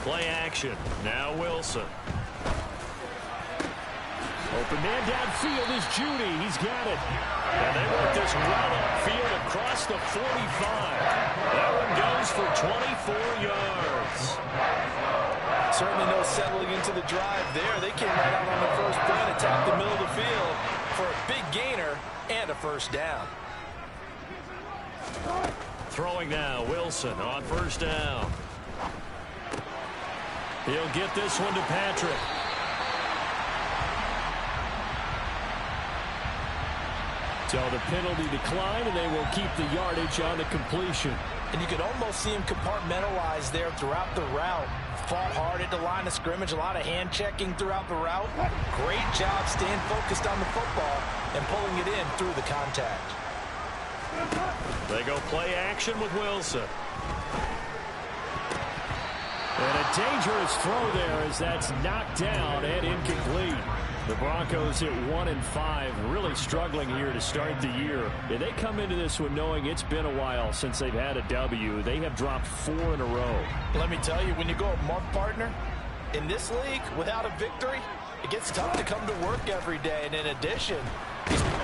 Play action. Now Wilson. Open man downfield is Judy. He's got it. And they work this well upfield across the 45. That one goes for 24 yards. Certainly no settling into the drive there. They came right out on the first play, attacked the middle of the field for a big gainer and a first down. Throwing now, Wilson on first down. He'll get this one to Patrick. So the penalty declined, and they will keep the yardage on the completion. And you could almost see him compartmentalize there throughout the route. Fought hard at the line of scrimmage, a lot of hand checking throughout the route. Great job staying focused on the football and pulling it in through the contact. They go play action with Wilson. And a dangerous throw there as that's knocked down and incomplete. The Broncos at 1-5, really struggling here to start the year. And they come into this one knowing it's been a while since they've had a W. They have dropped 4 in a row. Let me tell you, when you go a month partner, in this league, without a victory, it gets tough to come to work every day. And in addition,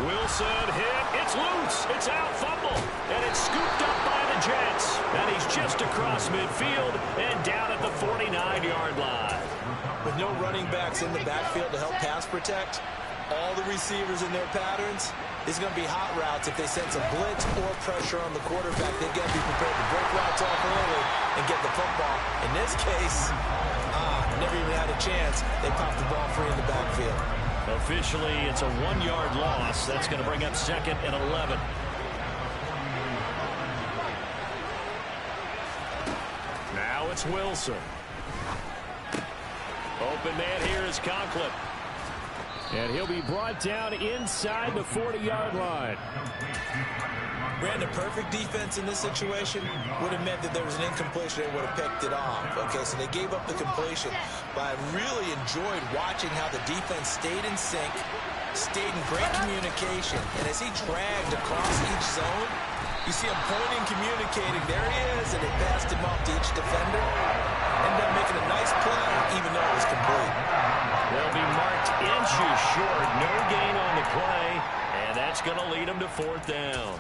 Wilson hit. It's loose. It's out. Fumble. And it's scooped up by the Jets. And he's just across midfield and down at the 49-yard line. With no running backs in the backfield to help pass protect, all the receivers in their patterns, it's going to be hot routes. If they sense a blitz or pressure on the quarterback, they've got to be prepared to break routes off early and get the football. In this case, never even had a chance. They popped the ball free in the backfield. Officially, it's a 1-yard loss. That's going to bring up 2nd and 11. Now it's Wilson. Open man here is Conklin. And he'll be brought down inside the 40-yard line. Ran a perfect defense in this situation. Would have meant that there was an incompletion. They would have picked it off. Okay, so they gave up the completion. But I really enjoyed watching how the defense stayed in sync, stayed in great communication. And as he dragged across each zone, you see him pointing, communicating. There he is, and they passed him off to each defender. Ended up making a nice play, even though it was complete. They'll be marked inches short. No gain on the play, and that's going to lead them to 4th down.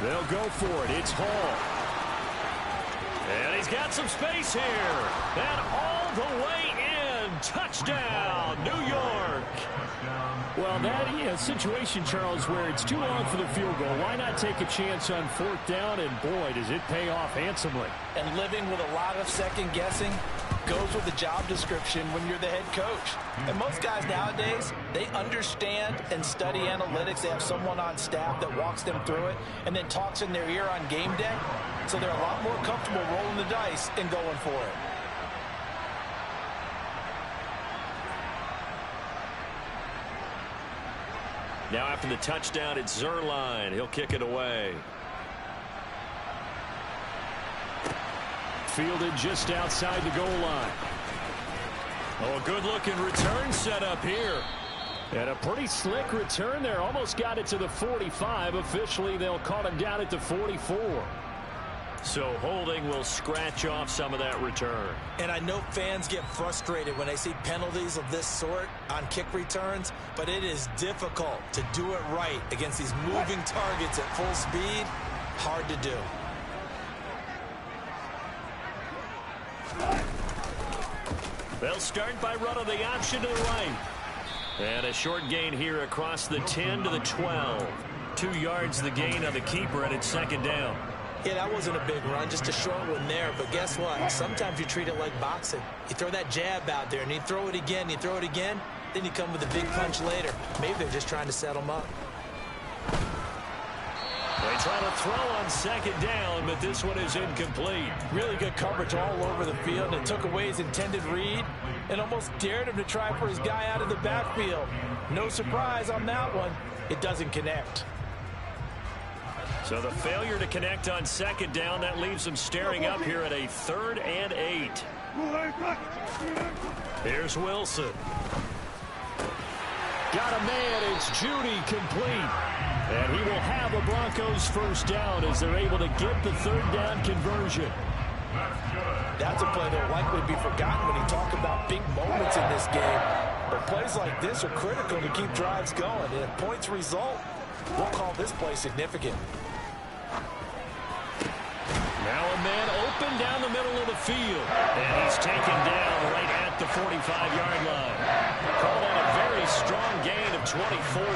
They'll go for it. It's Hall. And he's got some space here. And all the way in. Touchdown, New York. Well, that is a situation, Charles, where it's too long for the field goal. Why not take a chance on 4th down? And, boy, does it pay off handsomely. And living with a lot of second guessing goes with the job description when you're the head coach. And most guys nowadays, they understand and study analytics. They have someone on staff that walks them through it and then talks in their ear on game day. So they're a lot more comfortable rolling the dice and going for it. Now after the touchdown, it's Zerline. He'll kick it away. Fielded just outside the goal line. Oh, a good-looking return set up here. And a pretty slick return there. Almost got it to the 45. Officially, they'll call him down at the 44. So holding will scratch off some of that return. And I know fans get frustrated when they see penalties of this sort on kick returns, but it is difficult to do it right against these moving targets at full speed. Hard to do. They'll start by running the option to the right. And a short gain here across the 10 to the 12. 2 yards the gain on the keeper, and it's 2nd down. Yeah, that wasn't a big run, just a short one there. But guess what? Sometimes you treat it like boxing. You throw that jab out there, and you throw it again, you throw it again, then you come with a big punch later. Maybe they're just trying to set them up. They try to throw on 2nd down, but this one is incomplete. Really good coverage all over the field. It took away his intended read and almost dared him to try for his guy out of the backfield. No surprise on that one. It doesn't connect. So the failure to connect on second down, that leaves them staring up here at a 3rd and 8. Here's Wilson. Got a man. It's Judy complete. And he will have a Broncos first down as they're able to get the 3rd down conversion. That's a play that will likely be forgotten when you talk about big moments in this game. But plays like this are critical to keep drives going. And if points result, we'll call this play significant. Now a man open down the middle of the field. And he's taken down right at the 45-yard line. Called on a very strong gain of 24.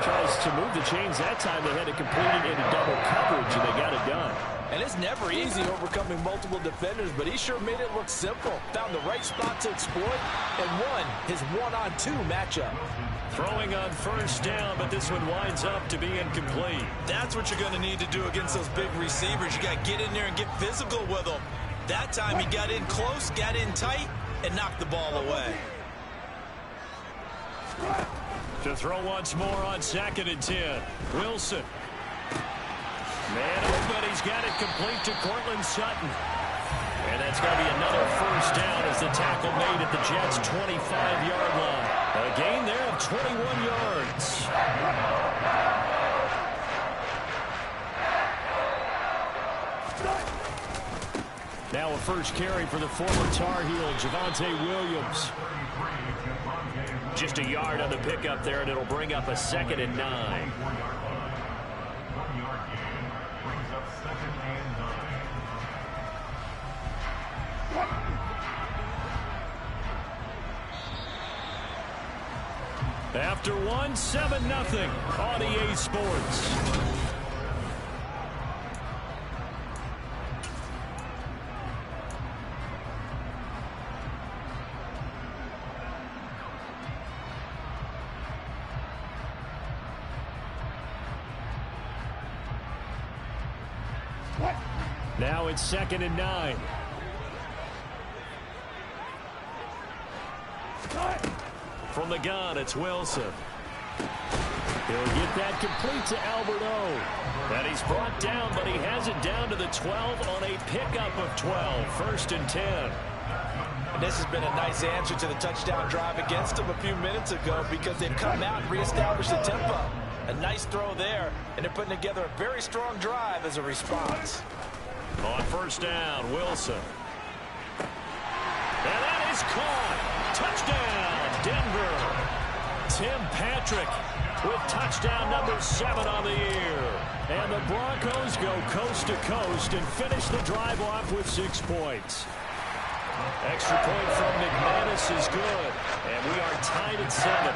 Tries to move the chains that time. They had to complete it into double coverage, and they got it done. And it's never easy overcoming multiple defenders, but he sure made it look simple. Found the right spot to exploit and won his 1-on-2 matchup. Throwing on first down, but this one winds up to be incomplete. That's what you're going to need to do against those big receivers. You got to get in there and get physical with them. That time he got in close, got in tight, and knocked the ball away. To throw once more on 2nd and 10. Wilson. Man open, he's got it complete to Cortland Sutton. And that's going to be another first down as the tackle made at the Jets' 25-yard line. A gain there of 21 yards. Now a first carry for the former Tar Heel, Javonte Williams. Just a yard on the pickup there, and it'll bring up a 2nd and 9. After 1, 7-0 on EA Sports. Now it's 2nd and 9. From the gun, it's Wilson. He'll get that complete to Alberto. And he's brought down, but he has it down to the 12 on a pickup of 12. 1st and 10. And this has been a nice answer to the touchdown drive against them a few minutes ago because they've come out and reestablished the tempo. A nice throw there, and they're putting together a very strong drive as a response. On first down, Wilson. And that is caught. Touchdown, Denver. Tim Patrick with touchdown number 7 on the year. And the Broncos go coast to coast and finish the drive off with 6 points. Extra point from McManus is good. And we are tied at 7.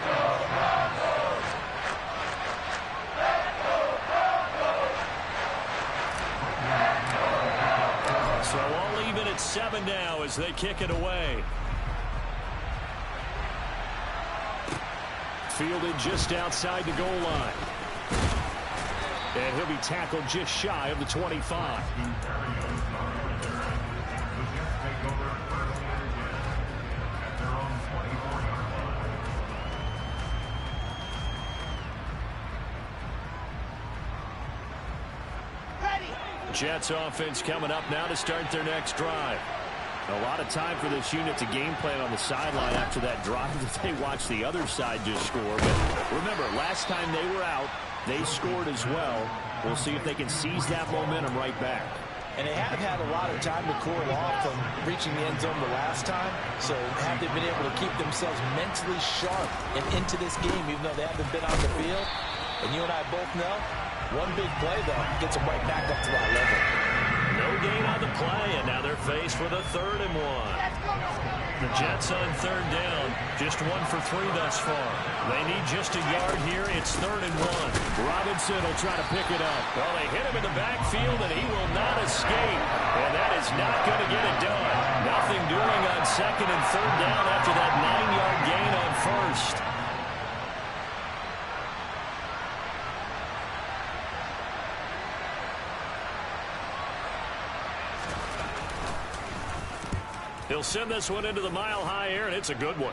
So all even at 7 now as they kick it away. Fielded just outside the goal line. And he'll be tackled just shy of the 25. Jets offense coming up now to start their next drive. A lot of time for this unit to game plan on the sideline after that drive that they watched the other side just score. But remember, last time they were out, they scored as well. We'll see if they can seize that momentum right back. And they have had a lot of time to cool off from reaching the end zone the last time. So have they been able to keep themselves mentally sharp and into this game, even though they haven't been on the field? And you and I both know, one big play, though, gets them right back up to that level. No gain on the play, and now they're faced with a 3rd and 1. The Jets on 3rd down, just 1 for 3 thus far. They need just a yard here. It's 3rd and 1. Robinson will try to pick it up. Well, they hit him in the backfield, and he will not escape. And that is not going to get it done. Nothing doing on 2nd and 3rd down after that 9-yard gain on 1st. He'll send this one into the mile-high air, and it's a good one.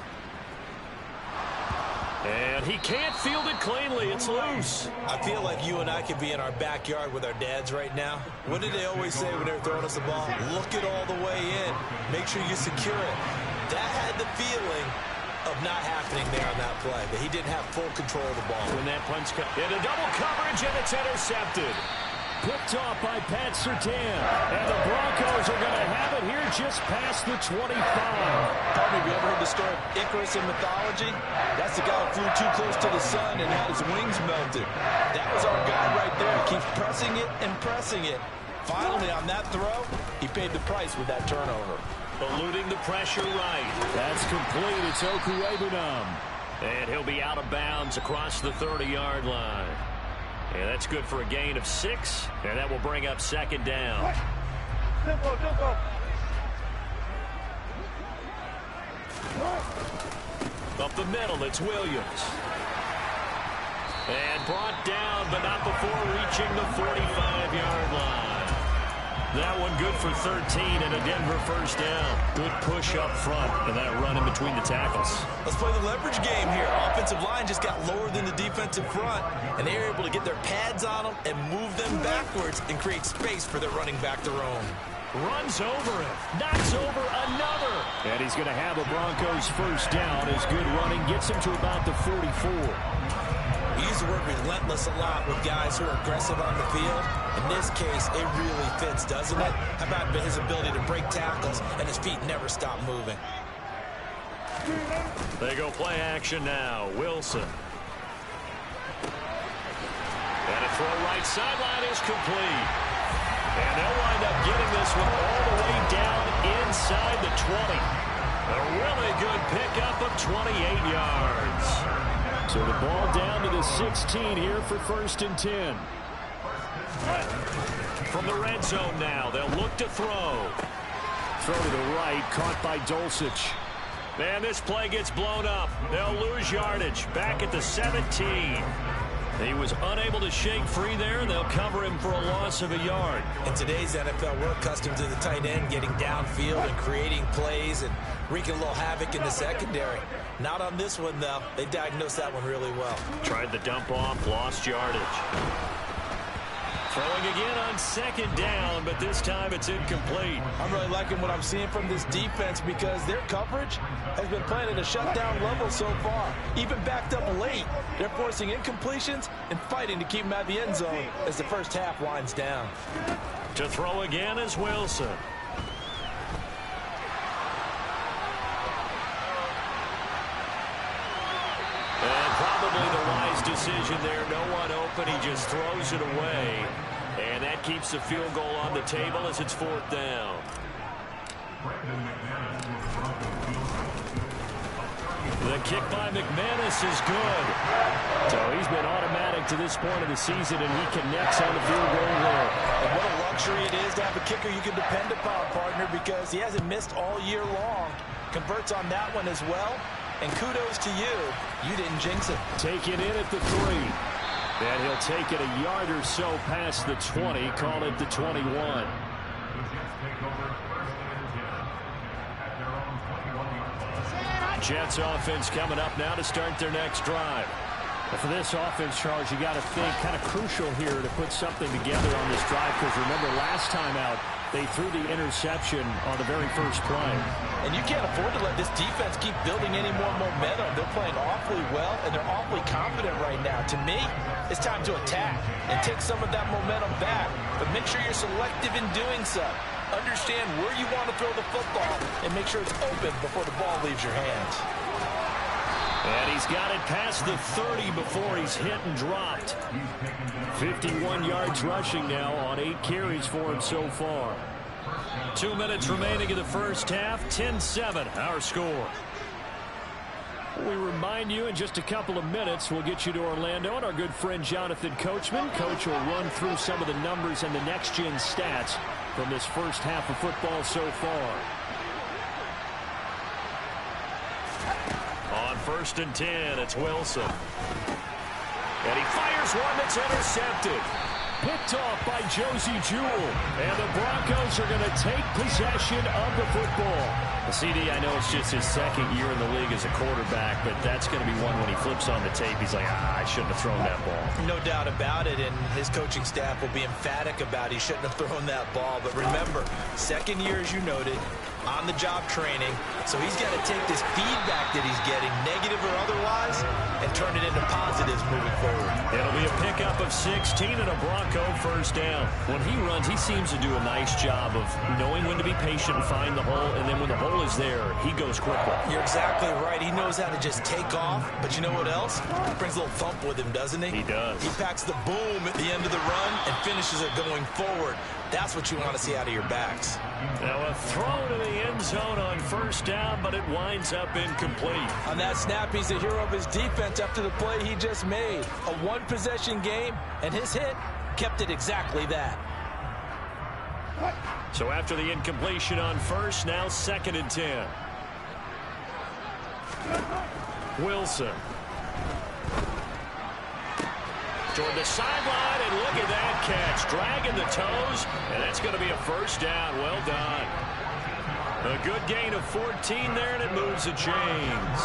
And he can't field it cleanly. It's loose. I feel like you and I could be in our backyard with our dads right now. What did they always say when they were throwing us the ball? Look it all the way in. Make sure you secure it. That had the feeling of not happening there on that play, that he didn't have full control of the ball. When that punch comes into double coverage, and it's intercepted. Picked off by Pat Surtain. And the Broncos are going to have it here just past the 25. Pardon me, have you ever heard the story of Icarus in mythology? That's the guy who flew too close to the sun and had his wings melted. That was our guy right there. He keeps pressing it and pressing it. Finally, on that throw, he paid the price with that turnover. Eluding the pressure right. That's complete. It's Okuwebunam. And he'll be out of bounds across the 30-yard line. And that's good for a gain of 6. And that will bring up second down. Up the middle, it's Williams. And brought down, but not before reaching the 45-yard line. That one good for 13 and a Denver first down. Good push up front and that run in between the tackles. Let's play the leverage game here. Offensive line just got lower than the defensive front, and they were able to get their pads on them and move them backwards and create space for their running back to roam. Runs over him. Knocks over another. And he's going to have a Broncos first down as good running gets him to about the 44. We use the word relentless a lot with guys who are aggressive on the field. In this case, it really fits, doesn't it? How about his ability to break tackles and his feet never stop moving? They go play action now. Wilson. And a throw right sideline is complete. And they'll wind up getting this one all the way down inside the 20. A really good pickup of 28 yards. So the ball down to the 16 here for 1st and 10. From the red zone now, they'll look to throw. Throw to the right, caught by Dulcich. Man, this play gets blown up. They'll lose yardage. Back at the 17. He was unable to shake free there. They'll cover him for a loss of a yard. In today's NFL, we're accustomed to the tight end getting downfield and creating plays and wreaking a little havoc in the secondary. Not on this one, though. They diagnosed that one really well. Tried the dump off, lost yardage. Throwing again on second down, but this time it's incomplete. I'm really liking what I'm seeing from this defense because their coverage has been playing at a shutdown level so far. Even backed up late, they're forcing incompletions and fighting to keep them out of the end zone as the first half winds down. To throw again is Wilson. And probably the wise decision there. No one open. He just throws it away. And that keeps the field goal on the table as it's 4th down. The kick by McManus is good. So he's been automatic to this point of the season, and he connects on the field goal there. And what a luxury it is to have a kicker you can depend upon, partner, because he hasn't missed all year long. Converts on that one as well. And kudos to you. You didn't jinx it. Take it in at the 3. And he'll take it a yard or so past the 20. Call it the 21. Jets offense coming up now to start their next drive. And for this offense, Charles, you got to think kind of crucial here to put something together on this drive, because remember last time out they threw the interception on the very first play. And you can't afford to let this defense keep building any more momentum. They're playing awfully well, and they're awfully confident right now. To me, it's time to attack and take some of that momentum back. But make sure you're selective in doing so. Understand where you want to throw the football and make sure it's open before the ball leaves your hands. And he's got it past the 30 before he's hit and dropped. 51 yards rushing now on 8 carries for him so far. 2 minutes remaining in the first half. 10-7 our score. We remind you in just a couple of minutes we'll get you to Orlando and our good friend Jonathan Coachman. Coach will run through some of the numbers and the next-gen stats from this first half of football so far. On 1st and 10, it's Wilson. And he fires one that's intercepted. Picked off by Josie Jewell. And the Broncos are going to take possession of the football. CD, I know it's just his second year in the league as a quarterback, but that's going to be one when he flips on the tape. He's like, I shouldn't have thrown that ball. No doubt about it, and his coaching staff will be emphatic about he shouldn't have thrown that ball. But remember, second year, as you noted, on-the-job training, so he's got to take this feedback that he's getting, negative or otherwise, and turn it into positives moving forward. It'll be a pickup of 16 and a Bronco first down. When he runs, he seems to do a nice job of knowing when to be patient and find the hole, and then when the hole is there, he goes quickly. You're exactly right. He knows how to just take off, but you know what else? He brings a little thump with him, doesn't he? He does. He packs the boom at the end of the run and finishes it going forward. That's what you want to see out of your backs. Now a throw to the end zone on first down, but it winds up incomplete. On that snap, he's the hero of his defense after the play he just made. A one-possession game, and his hit kept it exactly that. So after the incompletion on first, now 2nd and 10. Wilson. Toward the sideline, and look at that catch. Dragging the toes, and that's going to be a first down. Well done. A good gain of 14 there, and it moves the chains.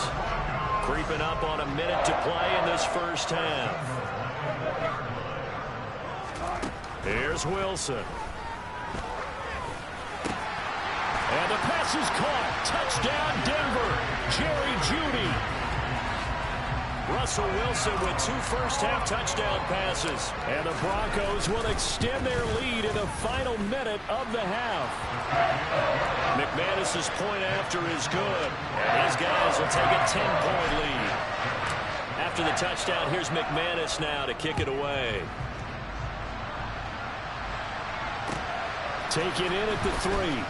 Creeping up on a minute to play in this first half. Here's Wilson. And the pass is caught. Touchdown, Denver. Jerry Jeudy. Russell Wilson with 2 first-half touchdown passes. And the Broncos will extend their lead in the final minute of the half. McManus's point after is good. And his guys will take a 10-point lead. After the touchdown, here's McManus now to kick it away. Taken in at the 3.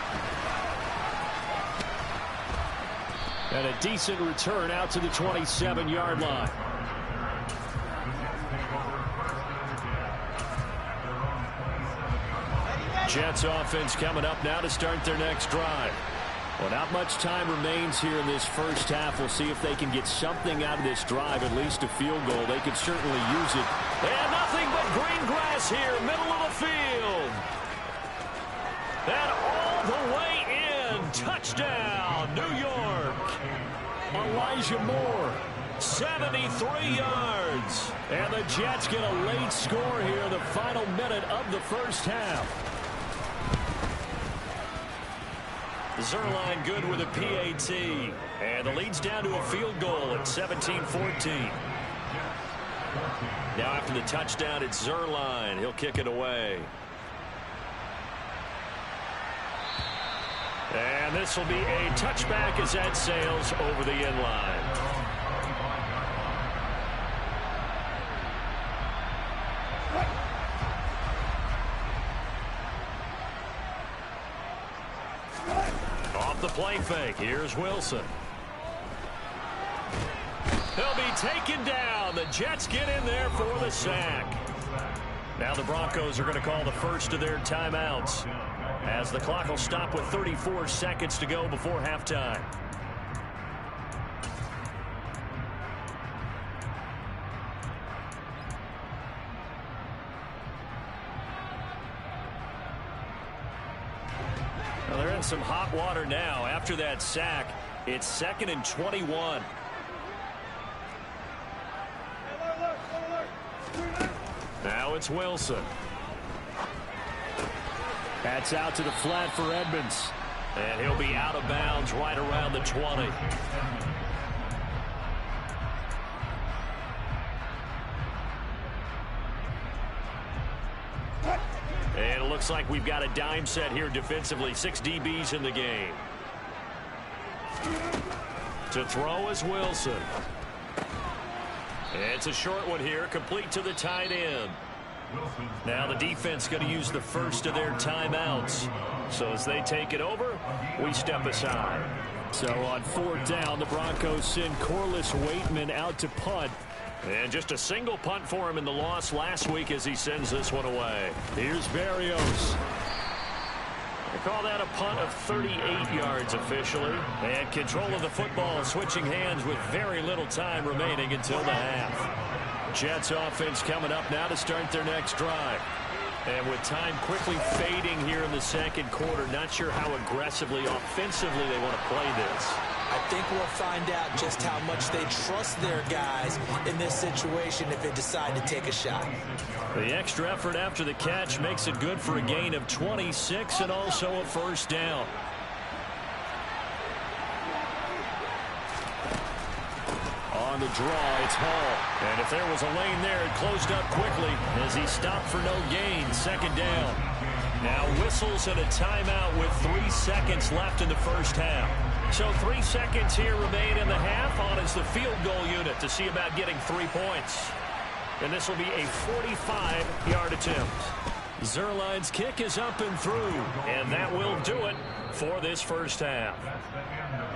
And a decent return out to the 27-yard line. Jets offense coming up now to start their next drive. Well, not much time remains here in this first half. We'll see if they can get something out of this drive, at least a field goal. They could certainly use it. And nothing but green grass here, middle of the field. And all the way in. Touchdown, New York. Elijah Moore, 73 yards. And the Jets get a late score here, the final minute of the first half. Zerline good with a PAT. And the lead's down to a field goal at 17-14. Now after the touchdown, it's Zerline. He'll kick it away. And this will be a touchback as that sails over the end line. Off the play fake, here's Wilson. He'll be taken down. The Jets get in there for the sack. Now the Broncos are going to call the first of their timeouts, as the clock will stop with 34 seconds to go before halftime. Well, they're in some hot water now. After that sack, it's 2nd and 21. Now it's Wilson. That's out to the flat for Edmonds. And he'll be out of bounds right around the 20. And it looks like we've got a dime set here defensively. 6 DBs in the game. To throw is Wilson. It's a short one here, complete to the tight end. Now the defense going to use the first of their timeouts. So as they take it over, we step aside. So on 4th down, the Broncos send Corliss Waitman out to punt. And just a single punt for him in the loss last week as he sends this one away. Here's Berrios. They call that a punt of 38 yards officially. And control of the football switching hands with very little time remaining until the half. Jets offense coming up now to start their next drive. And with time quickly fading here in the second quarter, not sure how aggressively, offensively they want to play this. I think we'll find out just how much they trust their guys in this situation if they decide to take a shot. The extra effort after the catch makes it good for a gain of 26 and also a first down. On the draw, it's Hall. And if there was a lane there, it closed up quickly as he stopped for no gain. Second down. Now whistles and a timeout with 3 seconds left in the first half. So 3 seconds here remain in the half. On is the field goal unit to see about getting 3 points. And this will be a 45-yard attempt. Zerline's kick is up and through. And that will do it for this first half.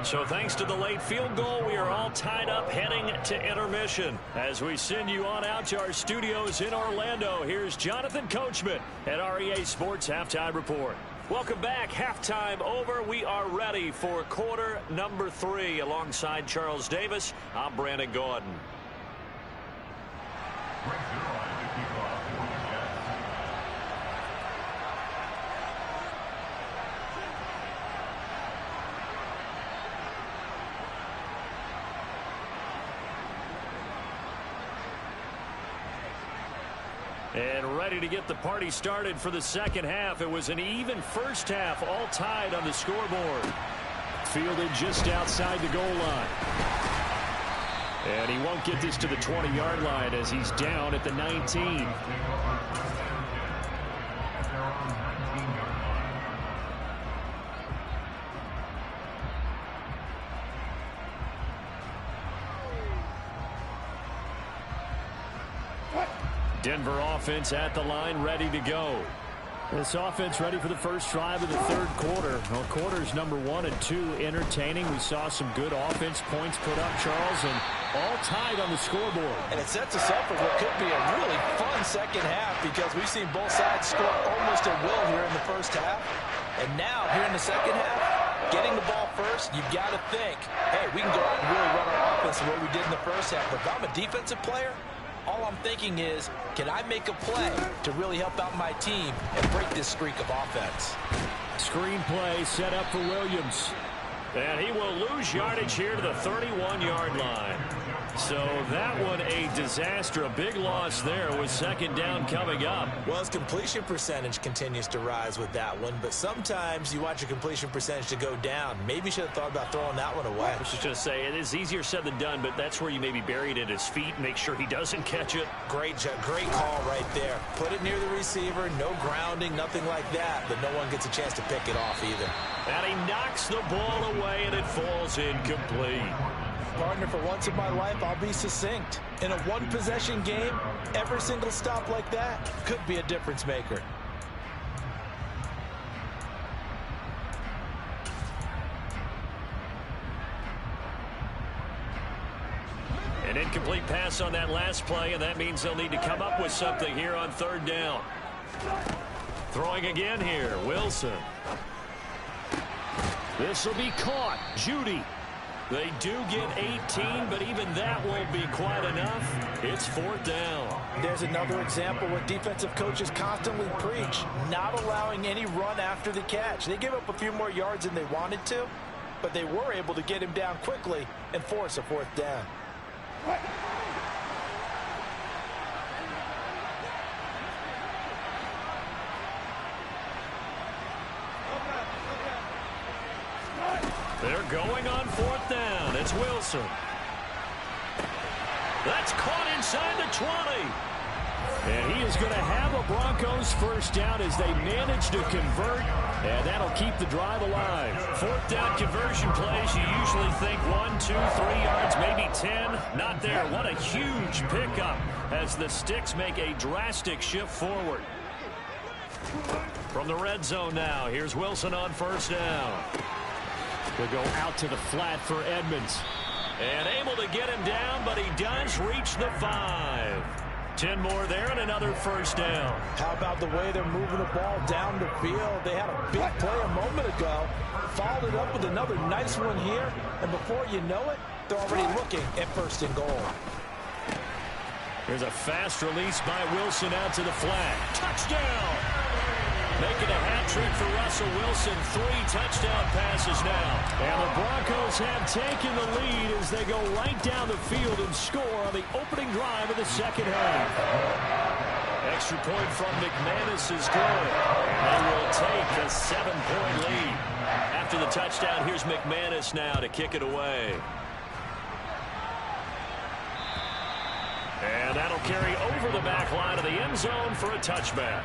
So thanks to the late field goal, we are all tied up heading to intermission. As we send you on out to our studios in Orlando, here's Jonathan Coachman at REA Sports Halftime Report. Welcome back. Halftime over. We are ready for quarter number 3. Alongside Charles Davis, I'm Brandon Gordon. And ready to get the party started for the second half. It was an even first half, all tied on the scoreboard. Fielded just outside the goal line. And he won't get this to the 20-yard line as he's down at the 19. Denver offense at the line, ready to go. This offense ready for the first drive of the third quarter. Well, quarters number 1 and 2 entertaining. We saw some good offense points put up, Charles, and all tied on the scoreboard. And it sets us up for what could be a really fun second half because we've seen both sides score almost at will here in the first half. And now, here in the second half, getting the ball first, you've got to think, hey, we can go out and really run our offense the way we did in the first half. But if I'm a defensive player, all I'm thinking is, can I make a play to really help out my team and break this streak of offense? Screen play set up for Williams. And he will lose yardage here to the 31-yard line. So that one a disaster. A big loss there with second down coming up. Well, his completion percentage continues to rise with that one. But sometimes you want your completion percentage to go down. Maybe you should have thought about throwing that one away. I was just going to say, it is easier said than done, but that's where you maybe bury it at his feet and make sure he doesn't catch it. Great call right there. Put it near the receiver, no grounding, nothing like that. But no one gets a chance to pick it off either. And he knocks the ball away, and it falls incomplete. Partner, for once in my life, I'll be succinct. In a one-possession game, every single stop like that could be a difference maker. An incomplete pass on that last play, and that means they'll need to come up with something here on third down. Throwing again here, Wilson. This will be caught. Judy. They do get 18, but even that won't be quite enough. It's fourth down. There's another example what defensive coaches constantly preach, not allowing any run after the catch. They gave up a few more yards than they wanted to, but they were able to get him down quickly and force a fourth down. They're going on fourth down. It's Wilson. That's caught inside the 20. And he is going to have a Broncos first down as they manage to convert. And that'll keep the drive alive. Fourth down conversion plays, you usually think 1, 2, 3 yards, maybe 10. Not there. What a huge pickup as the Sticks make a drastic shift forward. From the red zone now, here's Wilson on first down. They'll go out to the flat for Edmonds. And able to get him down, but he does reach the 5. 10 more there and another first down. How about the way they're moving the ball down the field? They had a big play a moment ago. Followed it up with another nice one here. And before you know it, they're already looking at first and goal. Here's a fast release by Wilson out to the flat. Touchdown! Making a hat trick for Russell Wilson. 3 touchdown passes now. And the Broncos have taken the lead as they go right down the field and score on the opening drive of the second half. Extra point from McManus is good. And they will take a 7-point lead. After the touchdown, here's McManus now to kick it away. And that'll carry over the back line of the end zone for a touchback.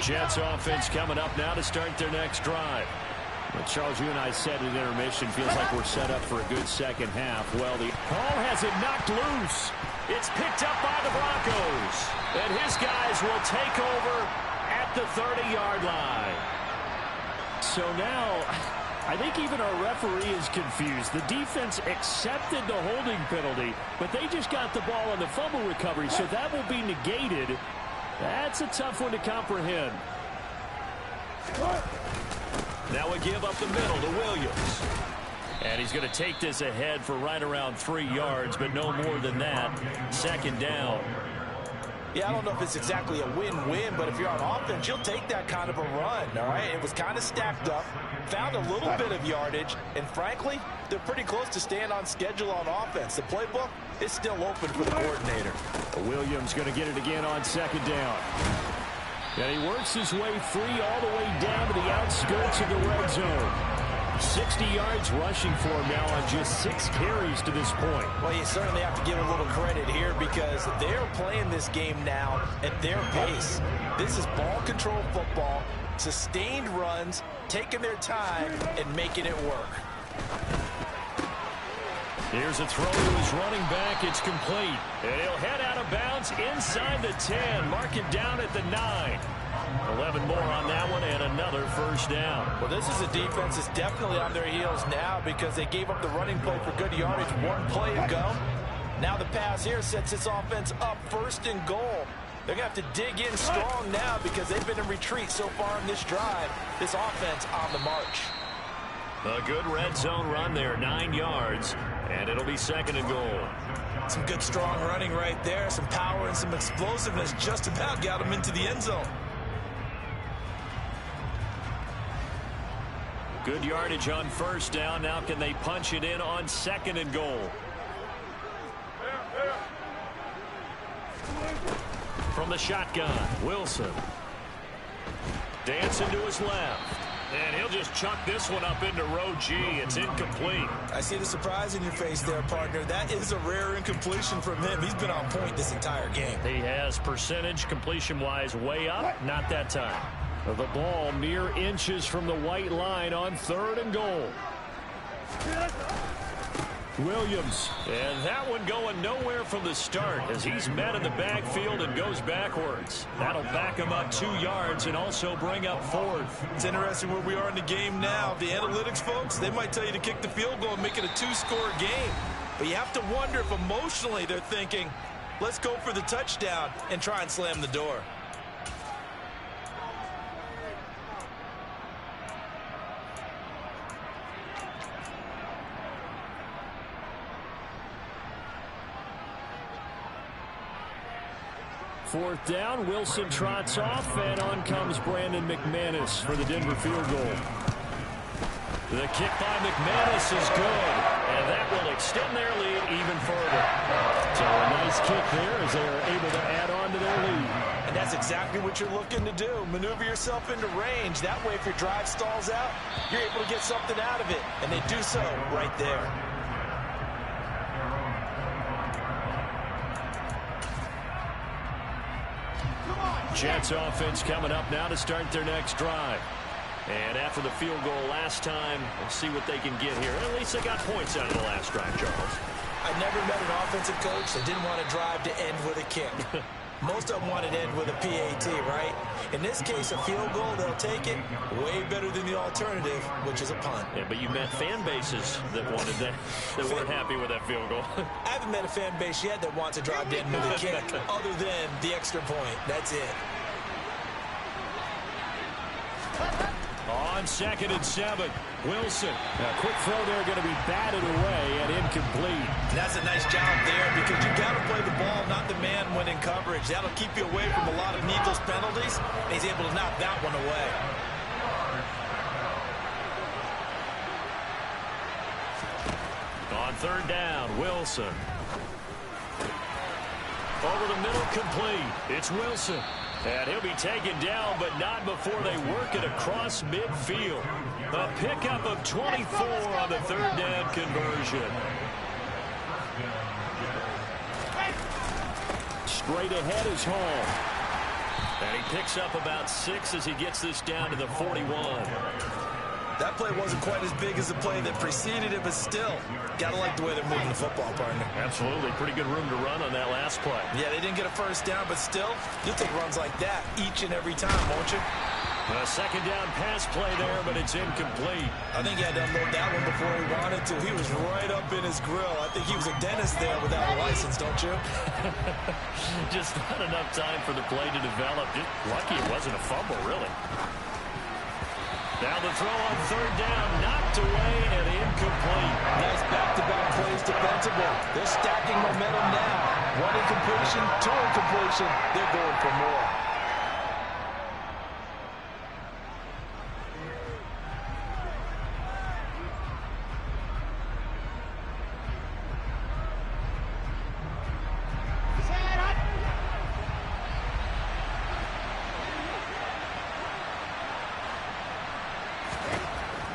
Jets offense coming up now to start their next drive. Well, Charles, you and I said at intermission, feels like we're set up for a good second half. Well, the ball has it knocked loose. It's picked up by the Broncos. And his guys will take over at the 30-yard line. So now, I think even our referee is confused. The defense accepted the holding penalty, but they just got the ball on the fumble recovery, so that will be negated. That's a tough one to comprehend. Now we give up the middle to Williams. And he's going to take this ahead for right around 3 yards, but no more than that. Second down. Yeah, I don't know if it's exactly a win-win, but if you're on offense, you'll take that kind of a run, all right? It was kind of stacked up, found a little bit of yardage, and frankly, they're pretty close to staying on schedule on offense. The playbook is still open for the coordinator. Williams going to get it again on second down. And he works his way free all the way down to the outskirts of the red zone. 60 yards rushing for him now on just 6 carries to this point. Well, you certainly have to give a little credit here because they're playing this game now at their pace. This is ball control football, sustained runs, taking their time and making it work. Here's a throw to his running back. It's complete. And he'll head out of bounds inside the 10. Mark it down at the 9. 11 more on that one and another first down. Well, this is a defense that's definitely on their heels now because they gave up the running play for good yardage 1 play ago. Now the pass here sets this offense up 1st and goal. They're going to have to dig in strong now because they've been in retreat so far in this drive. This offense on the march. A good red zone run there, 9 yards, and it'll be 2nd and goal. Some good strong running right there, some power and some explosiveness just about got them into the end zone. Good yardage on first down. Now can they punch it in on 2nd and goal? From the shotgun, Wilson. Dancing to his left. And he'll just chuck this one up into row G. It's incomplete. I see the surprise in your face there, partner. That is a rare incompletion from him. He's been on point this entire game. He has percentage completion-wise way up. Not that time. The ball mere inches from the white line on 3rd and goal. Williams. And that one going nowhere from the start as he's met in the backfield and goes backwards. That'll back him up 2 yards and also bring up 4th. It's interesting where we are in the game now. The analytics folks, they might tell you to kick the field goal and make it a 2-score game. But you have to wonder if emotionally they're thinking, let's go for the touchdown and try and slam the door. Fourth down, Wilson trots off, and on comes Brandon McManus for the Denver field goal. The kick by McManus is good, and that will extend their lead even further. So a nice kick there as they are able to add on to their lead. And that's exactly what you're looking to do. Maneuver yourself into range. That way, if your drive stalls out, you're able to get something out of it. And they do so right there. Jets offense coming up now to start their next drive. And after the field goal last time, we'll see what they can get here. At least they got points out of the last drive, Charles. I never met an offensive coach that didn't want to drive to end with a kick. Most of them want it to end with a PAT, right? In this case, a field goal, they'll take it. Way better than the alternative, which is a punt. Yeah, but you met fan bases that wanted that, that weren't happy with that field goal. I haven't met a fan base yet that wants to drive to end with a kick, other than the extra point. That's it. On 2nd and 7, Wilson. A quick throw there going to be batted away and incomplete. That's a nice job there because you got to play the ball, not the man when in coverage. That'll keep you away from a lot of needless penalties, and he's able to knock that one away. On third down, Wilson. Over the middle, complete. It's Wilson. And he'll be taken down, but not before they work it across midfield. A pickup of 24 on the third down conversion. Straight ahead is Hall. And he picks up about 6 as he gets this down to the 41. That play wasn't quite as big as the play that preceded it, but still, gotta like the way they're moving the football, partner. Absolutely. Pretty good room to run on that last play. Yeah, they didn't get a first down, but still, you'll take runs like that each and every time, won't you? A second down pass play there, but it's incomplete. I think he had to unload that one before he wanted to. He was right up in his grill. I think he was a dentist there without a license, don't you? Just not enough time for the play to develop. Just lucky it wasn't a fumble, really. Now the throw on third down, knocked away and incomplete. Nice back-to-back plays defensively. They're stacking momentum now. 1 incompletion, 2 incompletion. They're going for more.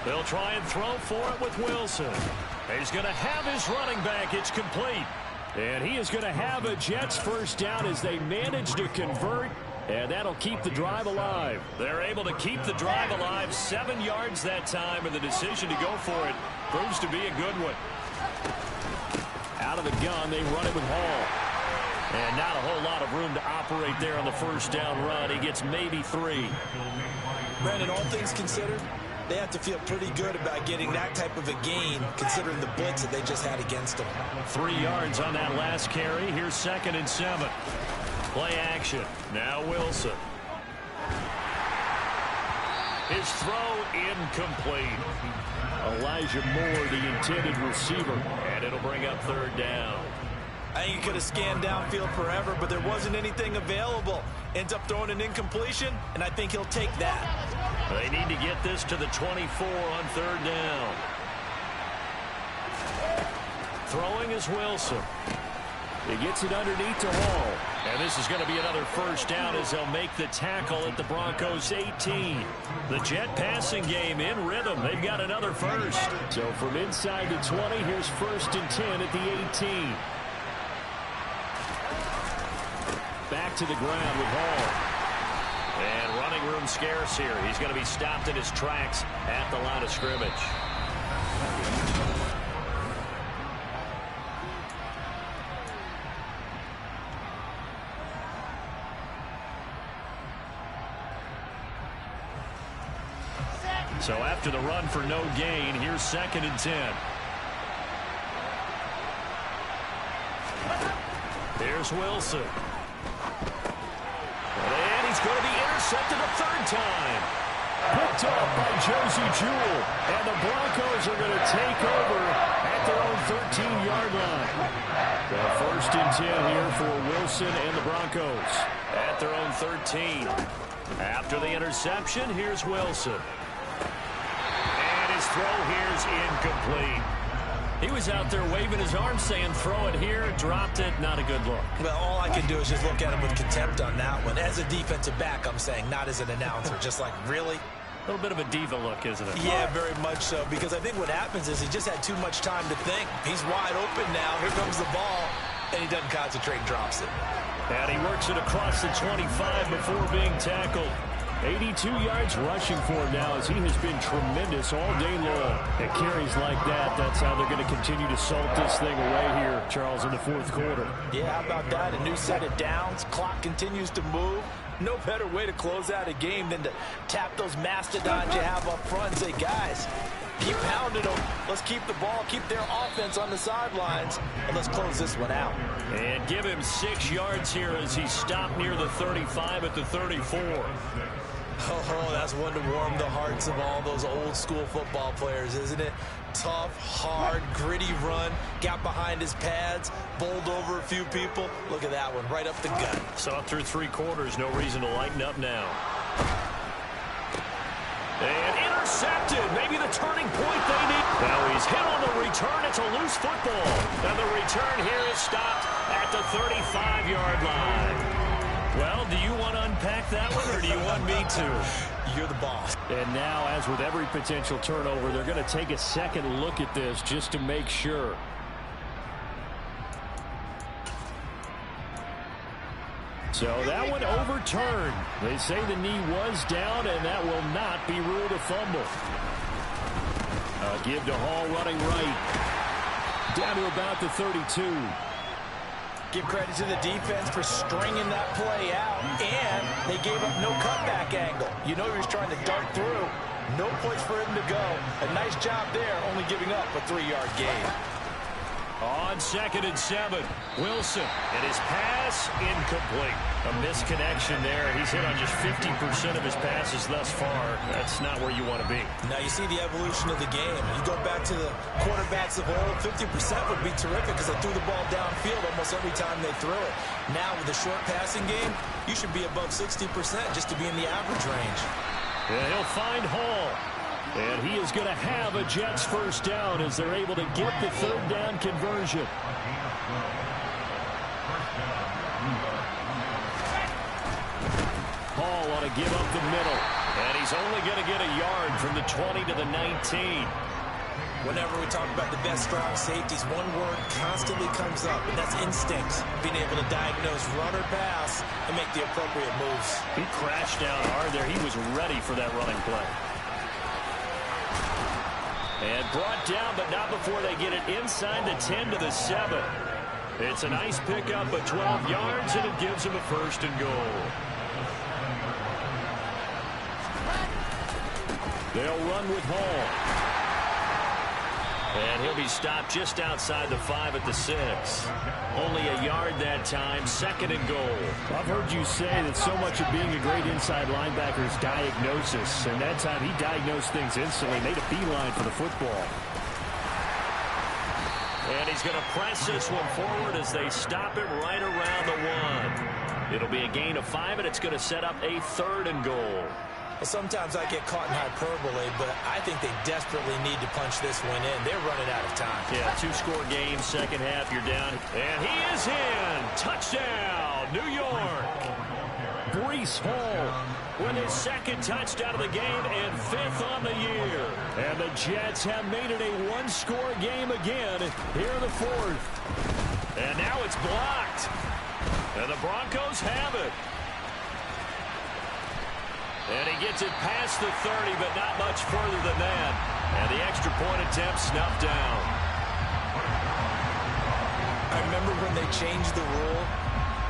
They'll try and throw for it with Wilson. He's going to have his running back. It's complete. And he is going to have a Jets first down as they manage to convert. And that'll keep the drive alive. They're able to keep the drive alive. 7 yards that time, and the decision to go for it proves to be a good one. Out of the gun, they run it with Hall. And not a whole lot of room to operate there on the first down run. He gets maybe 3. Brandon, all things considered, they have to feel pretty good about getting that type of a gain, considering the blitz that they just had against them. 3 yards on that last carry. Here's 2nd and 7. Play action. Now Wilson. His throw incomplete. Elijah Moore, the intended receiver. And it'll bring up third down. I think he could have scanned downfield forever, but there wasn't anything available. Ends up throwing an incompletion, and I think he'll take that. They need to get this to the 24 on third down. Throwing is Wilson. He gets it underneath to Hall. And this is going to be another first down as they'll make the tackle at the Broncos 18. The Jet passing game in rhythm. They've got another first. So from inside the 20, here's 1st and 10 at the 18. Back to the ground with Hall. And running room scarce here. He's going to be stopped in his tracks at the line of scrimmage. So after the run for no gain, here's 2nd and 10. Here's Wilson. And he's going to be intercepted a 3rd time. Picked up by Josie Jewell. And the Broncos are going to take over at their own 13-yard line. So 1st and 10 here for Wilson and the Broncos at their own 13. After the interception, here's Wilson. And his throw here is incomplete. He was out there waving his arms saying, throw it here, dropped it, not a good look. Well, all I can do is just look at him with contempt on that one. As a defensive back, I'm saying, not as an announcer. Just like, really? A little bit of a diva look, isn't it? Yeah, very much so, because I think what happens is he just had too much time to think. He's wide open now. Here comes the ball, and he doesn't concentrate and drops it. And he works it across the 25 before being tackled. 82 yards rushing for him now as he has been tremendous all day long. And carries like that, that's how they're going to continue to salt this thing away here, Charles, in the 4th quarter. Yeah, how about that? A new set of downs. Clock continues to move. No better way to close out a game than to tap those mastodons you have up front and say, guys, keep pounding them. Let's keep the ball, keep their offense on the sidelines, and let's close this one out. And give him 6 yards here as he stopped near the 35 at the 34. Oh, that's one to warm the hearts of all those old school football players, isn't it? Tough, hard, gritty run, got behind his pads, bowled over a few people. Look at that one, right up the gut. Saw it through 3 quarters, no reason to lighten up now. And intercepted, maybe the turning point they need. Now he's hit on the return, it's a loose football. And the return here is stopped at the 35-yard line. Well, do you want to unpack that one, or do you want me to? You're the boss. And now, as with every potential turnover, they're going to take a second look at this just to make sure. So that one overturned. They say the knee was down, and that will not be ruled a fumble. Give to Hall running right. Down to about the 32. Give credit to the defense for stringing that play out, and they gave up no cutback angle. You know he was trying to dart through. No place for him to go. A nice job there, only giving up a 3-yard gain. On 2nd and 7, Wilson, and his pass incomplete. A misconnection there. He's hit on just 50% of his passes thus far. That's not where you want to be. Now you see the evolution of the game. You go back to the quarterbacks of old, 50% would be terrific because they threw the ball downfield almost every time they threw it. Now with the short passing game, you should be above 60% just to be in the average range. And he'll find Hall. And he is going to have a Jets first down as they're able to get the 3rd down conversion. Hall ought to give up the middle. And he's only going to get a yard from the 20 to the 19. Whenever we talk about the best strong safeties, one word constantly comes up, and that's instincts. Being able to diagnose run or pass and make the appropriate moves. He crashed down hard there. He was ready for that running play. And brought down, but not before they get it inside the 10 to the 7. It's a nice pickup of 12 yards, and it gives him a 1st and goal. They'll run with Hall. And he'll be stopped just outside the 5 at the 6. Only a yard that time, 2nd and goal. I've heard you say that so much of being a great inside linebacker is diagnosis. And that time he diagnosed things instantly, made a beeline for the football. And he's going to press this one forward as they stop it right around the 1. It'll be a gain of 5, and it's going to set up a 3rd and goal. Well, sometimes I get caught in hyperbole, but I think they desperately need to punch this one in. They're running out of time. Yeah, 2-score game, 2nd half, you're down. And he is in. Touchdown, New York. Breece Hall with his 2nd touchdown of the game and 5th on the year. And the Jets have made it a 1-score game again here in the 4th. And now it's blocked. And the Broncos have it. And he gets it past the 30, but not much further than that. And the extra point attempt snuffed down. I remember when they changed the rule,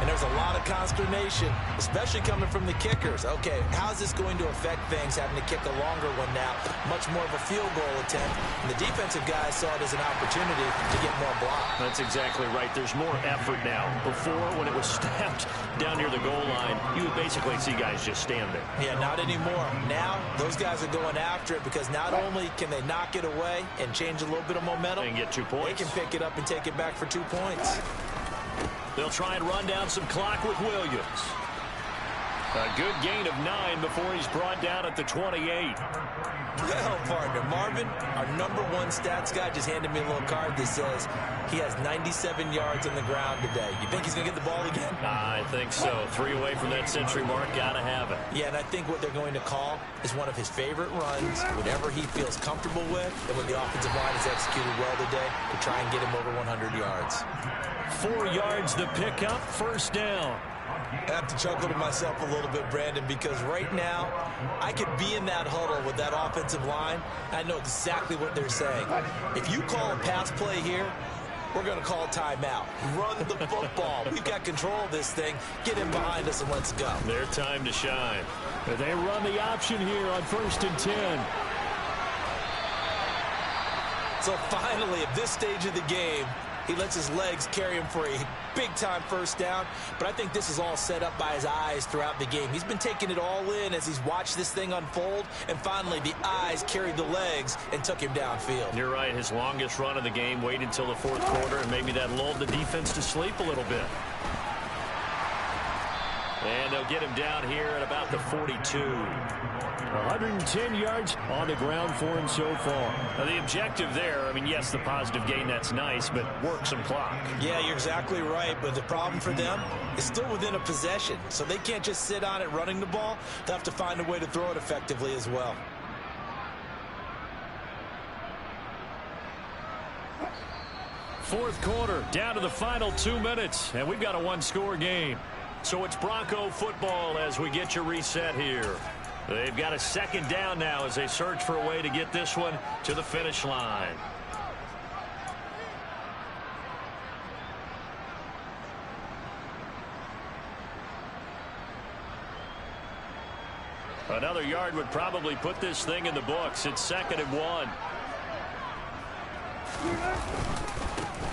and there was a lot of consternation, especially coming from the kickers. Okay, how's this going to affect things, having to kick a longer one now? Much more of a field goal attempt. And the defensive guys saw it as an opportunity to get more block. That's exactly right. There's more effort now. Before, when it was snapped down near the goal line, you would basically see guys just stand there. Yeah, not anymore. Now, those guys are going after it because not only can they knock it away and change a little bit of momentum, and get 2 points. They can pick it up and take it back for 2 points. They'll try and run down some clock with Williams. A good gain of 9 before he's brought down at the 28. Well, partner, Marvin, our #1 stats guy just handed me a little card that says he has 97 yards on the ground today. You think he's going to get the ball again? I think so. 3 away from that century mark. Got to have it. Yeah, and I think what they're going to call is one of his favorite runs, whatever he feels comfortable with, and when the offensive line is executed well today, to try and get him over 100 yards. 4 yards the pickup, 1st down. I have to chuckle to myself a little bit, Brandon, because right now I could be in that huddle with that offensive line. I know exactly what they're saying. If you call a pass play here, we're going to call a timeout. Run the football. We've got control of this thing. Get in behind us and let's go. Their time to shine. They run the option here on 1st and 10. So finally, at this stage of the game, He lets his legs carry him for a big-time first down, but I think this is all set up by his eyes throughout the game. He's been taking it all in as he's watched this thing unfold, and finally the eyes carried the legs and took him downfield. You're right. His longest run of the game waited until the fourth quarter, and maybe that lulled the defense to sleep a little bit. And they'll get him down here at about the 42. 110 yards on the ground for him so far. Now, the objective there, I mean, yes, the positive gain, that's nice, but work some clock. Yeah, you're exactly right, but the problem for them is still within a possession, so they can't just sit on it running the ball. They'll have to find a way to throw it effectively as well. Fourth quarter, down to the final 2 minutes, and we've got a one-score game. So it's Bronco football as we get your reset here. They've got a second down now as they search for a way to get this one to the finish line. Another yard would probably put this thing in the books. It's 2nd and 1.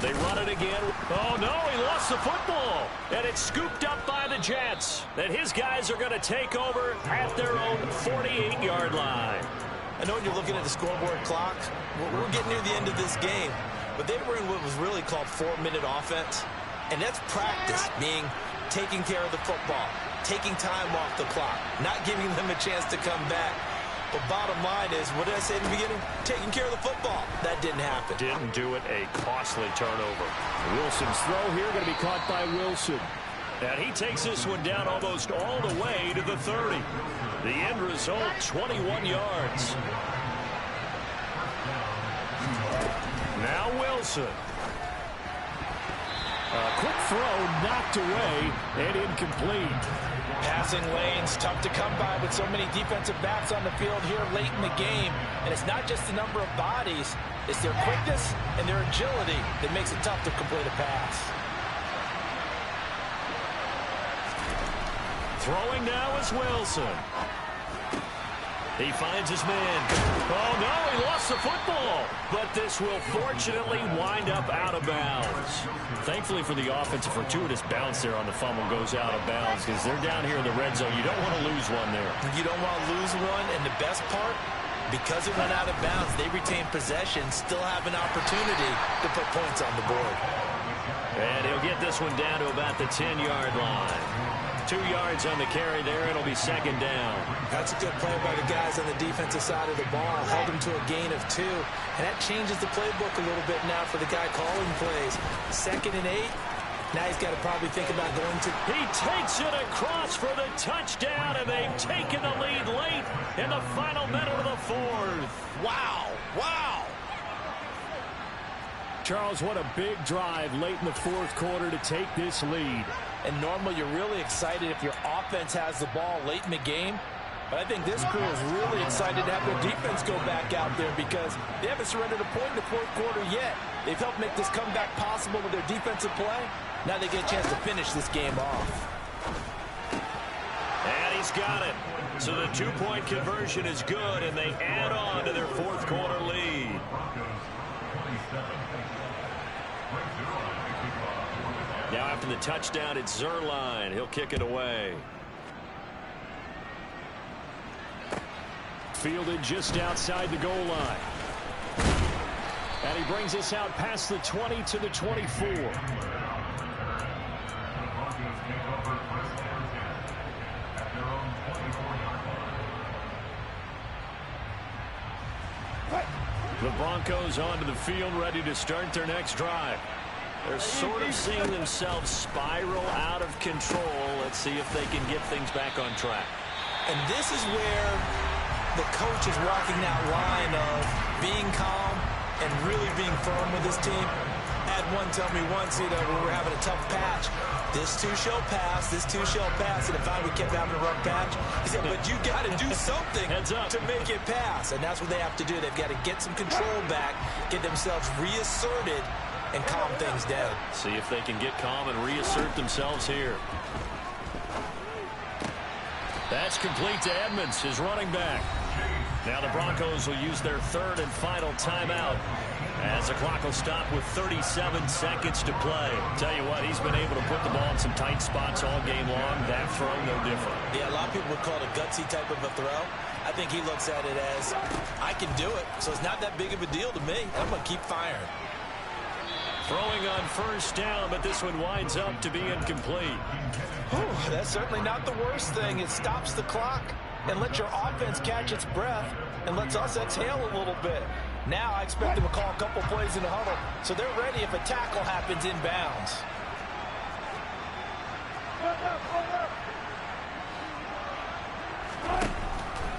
They run it again. Oh, no, he lost the football. And it's scooped up by the Jets. And his guys are going to take over at their own 48-yard line. I know when you're looking at the scoreboard clock, we're getting near the end of this game. But they were in what was really called 4-minute offense. And that's practice, meaning taking care of the football, taking time off the clock, not giving them a chance to come back. But bottom line is, what did I say in the beginning? Taking care of the football. That didn't happen. Didn't do it. A costly turnover. Wilson's throw here going to be caught by Wilson. And he takes this one down almost all the way to the 30. The end result, 21 yards. Now Wilson. A quick throw knocked away and incomplete. Passing lanes, tough to come by with so many defensive backs on the field here late in the game. And it's not just the number of bodies, it's their quickness and their agility that makes it tough to complete a pass. Throwing now is Wilson. He finds his man. Oh, no, he lost the football. But this will fortunately wind up out of bounds. Thankfully for the offense, a fortuitous bounce there on the fumble goes out of bounds because they're down here in the red zone. You don't want to lose one there. You don't want to lose one, and the best part, because it went out of bounds, they retain possession, still have an opportunity to put points on the board. And he'll get this one down to about the 10-yard line. 2 yards on the carry there. It'll be 2nd down. That's a good play by the guys on the defensive side of the ball. Held him to a gain of 2. And that changes the playbook a little bit now for the guy calling plays. 2nd and 8. Now he's got to probably think about going to... He takes it across for the touchdown, and they've taken the lead late in the final minute of the 4th. Wow. Wow. Charles, what a big drive late in the 4th quarter to take this lead. And normally you're really excited if your offense has the ball late in the game. But I think this crew is really excited to have their defense go back out there because they haven't surrendered a point in the 4th quarter yet. They've helped make this comeback possible with their defensive play. Now they get a chance to finish this game off. And he's got it. So the 2-point conversion is good, and they add on to their 4th quarter lead. Now after the touchdown, it's Zerline. He'll kick it away. Fielded just outside the goal line. And he brings us out past the 20 to the 24. The Broncos onto the field, ready to start their next drive. They're sort of seeing themselves spiral out of control. Let's see if they can get things back on track. And this is where the coach is walking that line of being calm and really being firm with his team. I had one tell me once, when we were having a tough patch, this too shall pass, this too shall pass. And if we kept having a rough patch, he said, but you got to do something to make it pass. And that's what they have to do. They've got to get some control back, get themselves reasserted, and calm things down. See if they can get calm and reassert themselves here. That's complete to Edmonds, his running back. Now the Broncos will use their 3rd and final timeout As the clock will stop with 37 seconds to play. Tell you what, he's been able to put the ball in some tight spots all game long. That throw, no different. Yeah, a lot of people would call it a gutsy type of a throw. I think he looks at it as, I can do it, so it's not that big of a deal to me. I'm going to keep firing. Throwing on first down, but this one winds up to be incomplete. Whew, that's certainly not the worst thing. It stops the clock and lets your offense catch its breath and lets us exhale a little bit. Now I expect them to call a couple plays in the huddle, so they're ready if a tackle happens inbounds.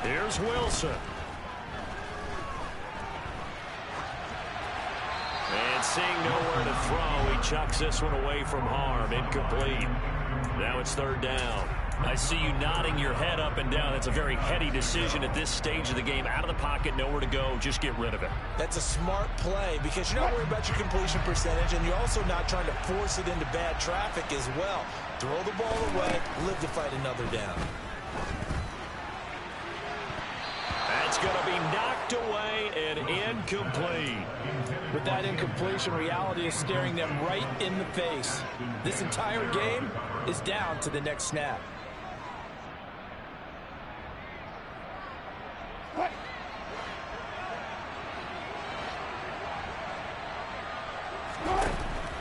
Here's Wilson. And seeing nowhere to throw, he chucks this one away from harm. Incomplete. Now it's third down. I see you nodding your head up and down. That's a very heady decision at this stage of the game. Out of the pocket, nowhere to go. Just get rid of it. That's a smart play because you're not worried about your completion percentage, and you're also not trying to force it into bad traffic as well. Throw the ball away, live to fight another down. That's going to be knocked away and incomplete. With that incompletion, reality is staring them right in the face. This entire game is down to the next snap.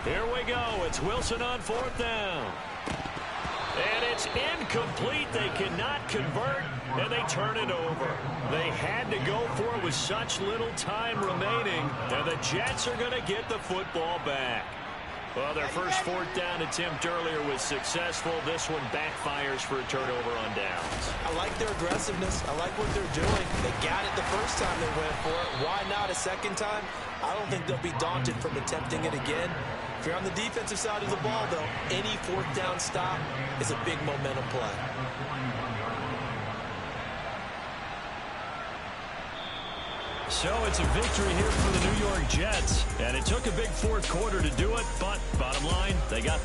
Here we go. It's Wilson on fourth down. And it's incomplete. They cannot convert, and they turn it over. They had to go for it with such little time remaining. Now the Jets are going to get the football back. Well, their first fourth down attempt earlier was successful. This one backfires for a turnover on downs. I like their aggressiveness. I like what they're doing. They got it the first time they went for it. Why not a second time? I don't think they'll be daunted from attempting it again. If you're on the defensive side of the ball, though, any fourth down stop is a big momentum play. So it's a victory here for the New York Jets. And it took a big fourth quarter to do it, but bottom line, they got...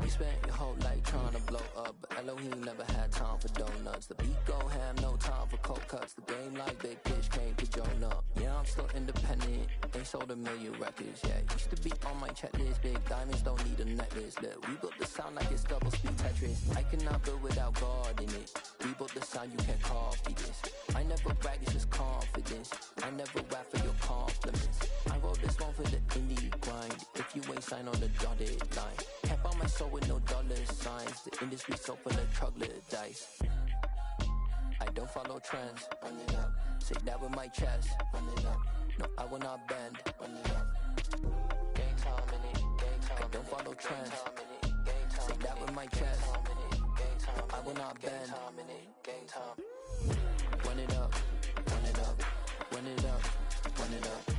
You spent your whole life trying to blow up, but Elohim never had time for donuts. The beat go ham, no time for cold cuts. The game like big pitch came to join up. Yeah, I'm still independent. They sold 1 million records, yeah. Used to be on my checklist. Big diamonds don't need a necklace. Look, we built the sound like it's double speed Tetris. I cannot build without God in it. We built the sound, you can't copy this. I never brag, it's just confidence. I never rap for your compliments. I wrote this one for the indie grind. If you ain't signed on the dotted line, can't buy my soul with no dollar signs. The industry so full of troglodytes. I don't follow trends. Run it up. Say that with my chest. Run it up. No, I will not bend. Run it up. Game time in it. Game time. I don't follow trends. Say that with my chest. No, I will not bend. Game time. Run it up. Run it up. Run it up. Run it up.